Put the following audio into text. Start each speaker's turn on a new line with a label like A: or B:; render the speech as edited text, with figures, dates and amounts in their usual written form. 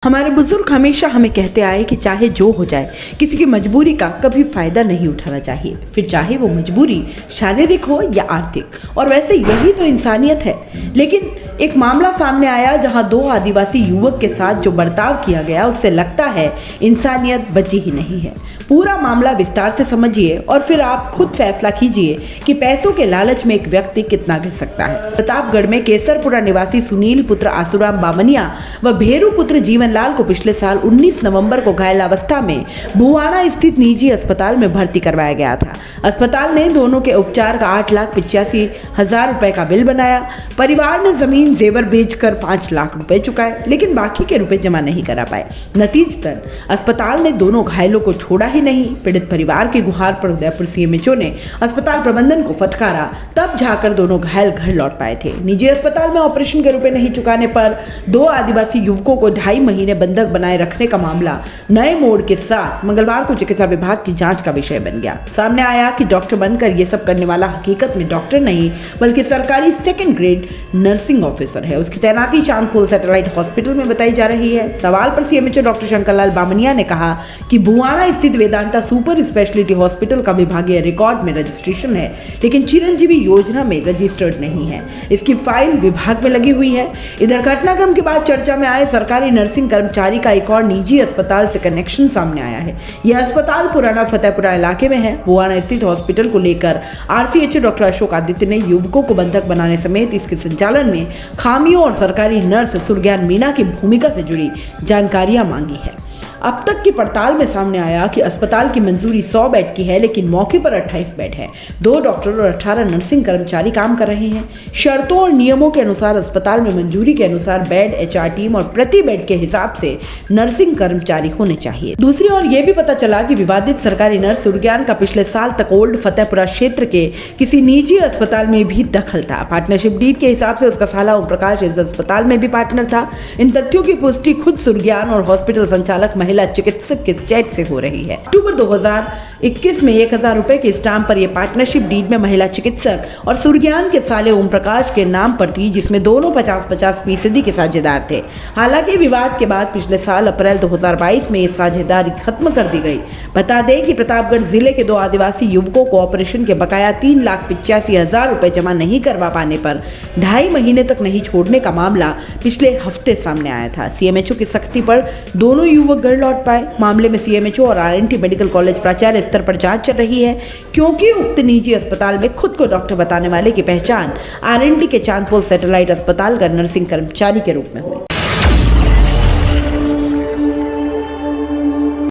A: हमारे बुजुर्ग हमेशा हमें कहते आए कि चाहे जो हो जाए किसी की मजबूरी का कभी फायदा नहीं उठाना चाहिए, फिर चाहे वो मजबूरी शारीरिक हो या आर्थिक। और वैसे यही तो इंसानियत है। लेकिन एक मामला सामने आया जहां दो आदिवासी युवक के साथ जो बर्ताव किया गया उससे लगता है इंसानियत बची ही नहीं है। पूरा मामला विस्तार से समझिए और फिर आप खुद फैसला कीजिए कि पैसों के लालच में एक व्यक्ति कितना गिर सकता है। प्रतापगढ़ में केसरपुरा निवासी सुनील पुत्र आसुराम बामनिया व भेरू पुत्र जीवन लाल को पिछले साल 19 नवंबर को घायल अवस्था में भुवाना स्थित निजी अस्पताल में भर्ती करवाया गया था। अस्पताल ने दोनों के उपचार का 8,85,000 रुपए का बिल बनाया। परिवार ने जमीन जेवर बेचकर 5 लाख रुपए चुकाए, लेकिन बाकी के रुपए जमा नहीं करा पाए। नतीजतन अस्पताल ने दोनों घायलों को छोड़ा ही नहीं। पीड़ित परिवार की गुहार पर उदयपुर सीएमएचओ ने अस्पताल प्रबंधन को फटकारा, तब जाकर दोनों घायल घर लौट पाए थे। निजी अस्पताल में ऑपरेशन के रुपए नहीं चुकाने पर दो आदिवासी युवकों को 2.5 महीने बंधक बनाए रखने का मामला नए मोड़ के साथ मंगलवार को चिकित्सा विभाग की जांच का विषय बन गया। सामने आया कि डॉक्टर बनकर ये सब करने वाला हकीकत में डॉक्टर नहीं बल्कि सरकारी 2nd ग्रेड नर्सिंग ऑफिसर है। उसकी तैनाती चांदपुर सैटेलाइट हॉस्पिटल में बताई जा रही है। सवाल पर सीएमएचओ डॉक्टर शंकरलाल बामनिया ने कहा कि भुवाना स्थित वेदांता सुपर स्पेशलिटी हॉस्पिटल का विभागीय रिकॉर्ड में रजिस्ट्रेशन है, लेकिन चिरंजीवी योजना में रजिस्टर्ड नहीं है। इसकी फाइल विभाग में लगी हुई है। इधर घटनाक्रम के बाद चर्चा में आए सरकारी नर्सिंग कर्मचारी का एक और निजी अस्पताल से कनेक्शन सामने आया है। यह अस्पताल पुराना फतेहपुरा इलाके में है। भुवाना स्थित हॉस्पिटल को लेकर आरसीएचओ डॉक्टर अशोक आदित्य ने युवकों को बंधक बनाने समेत इसके संचालन में खामियों और सरकारी नर्स सुरज्ञान मीणा की भूमिका से जुड़ी जानकारियां मांगी है। अब तक की पड़ताल में सामने आया कि अस्पताल की मंजूरी 100 बेड की है, लेकिन मौके पर 28 बेड है। 2 डॉक्टर और 18 नर्सिंग कर्मचारी काम कर रहे हैं। शर्तों और नियमों के अनुसार अस्पताल में मंजूरी के अनुसार बेड, एचआर टीम और प्रति बेड के हिसाब से नर्सिंग कर्मचारी होने चाहिए। दूसरी ओर यह भी पता चला कि विवादित सरकारी नर्स सुरज्ञान का पिछले साल तक ओल्ड फतेहपुरा क्षेत्र के किसी निजी अस्पताल में भी दखल था। पार्टनरशिप डीड के हिसाब से उसका साला ओम प्रकाश इस अस्पताल में भी पार्टनर था। इन तथ्यों की पुष्टि खुद सुरज्ञान और हॉस्पिटल संचालक महिला चिकित्सक के चैट से हो रही है। अक्टूबर 2021 में 1,000 रुपए के स्टाम्प पर यह पार्टनरशिप डीड में महिला चिकित्सक और सुरज्ञान के साले ओम प्रकाश के नाम पर थी, जिसमें दोनों 50-50% के साझेदार थे। हालांकि विवाद के बाद पिछले साल अप्रैल 2022 में ये साझेदारी खत्म कर दी गई। बता दें कि प्रतापगढ़ जिले के 2 आदिवासी युवकों को ऑपरेशन के बकाया 3,85,000 रुपए जमा नहीं करवा पाने पर 2.5 महीने तक नहीं छोड़ने का मामला पिछले हफ्ते सामने आया था। सीएमएचओ की सख्ती पर दोनों युवक घर लौट पाए। मामले में सीएमएचओ और आरएनटी मेडिकल कॉलेज प्राचार्य स्तर पर जांच चल रही है, क्योंकि उक्त निजी अस्पताल में खुद को डॉक्टर बताने वाले की पहचान आरएनटी के चांदपुर सैटेलाइट अस्पताल का नर्सिंग कर्मचारी के रूप में हुई।